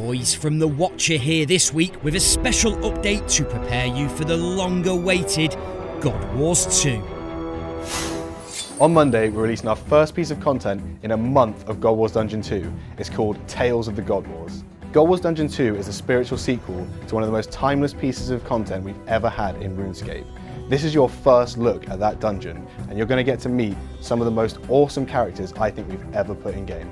boys from The Watcher here this week with a special update to prepare you for the long-awaited God Wars 2. On Monday, we're releasing our first piece of content in a month of God Wars Dungeon 2. It's called Tales of the God Wars. God Wars Dungeon 2 is a spiritual sequel to one of the most timeless pieces of content we've ever had in Runescape. This is your first look at that dungeon, and you're going to get to meet some of the most awesome characters I think we've ever put in game.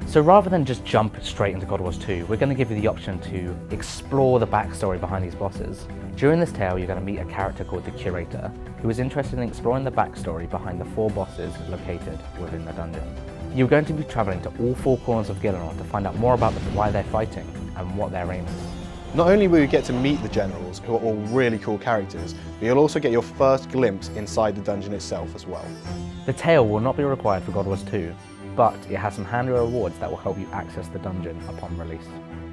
So rather than just jump straight into God Wars 2, we're going to give you the option to explore the backstory behind these bosses. During this tale, you're going to meet a character called the Curator, who is interested in exploring the backstory behind the 4 bosses located within the dungeon. You're going to be travelling to all 4 corners of Gielinor to find out more about them, why they're fighting, and what their aim is. Not only will you get to meet the generals, who are all really cool characters, but you'll also get your first glimpse inside the dungeon itself as well. The tale will not be required for God Wars 2, but it has some handy rewards that will help you access the dungeon upon release.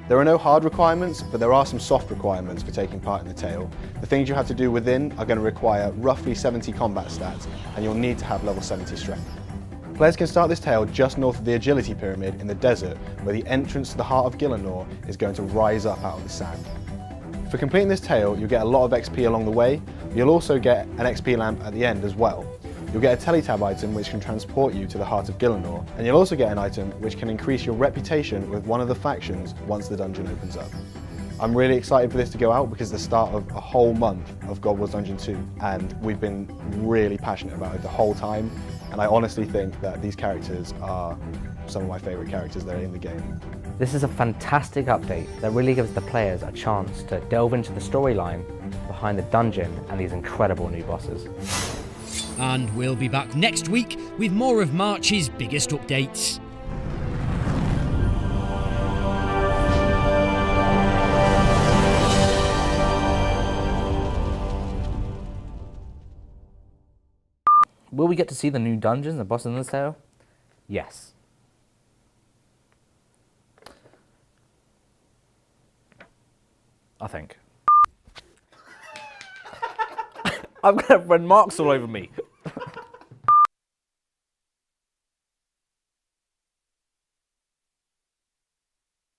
There are no hard requirements, but there are some soft requirements for taking part in the tale. The things you have to do within are going to require roughly 70 combat stats, and you'll need to have level 70 strength. Players can start this tale just north of the Agility Pyramid in the desert, where the entrance to the heart of Gielinor is going to rise up out of the sand. For completing this tale, you'll get a lot of XP along the way, but you'll also get an XP lamp at the end as well. You'll get a teletab item which can transport you to the heart of Gielinor, and you'll also get an item which can increase your reputation with one of the factions once the dungeon opens up. I'm really excited for this to go out because it's the start of a whole month of God Wars Dungeon 2, and we've been really passionate about it the whole time, and I honestly think that these characters are some of my favourite characters that are in the game. This is a fantastic update that really gives the players a chance to delve into the storyline behind the dungeon and these incredible new bosses. And we'll be back next week with more of March's biggest updates. Will we get to see the new dungeons and bosses in this tale? Yes. I think. I'm going to run marks all over me.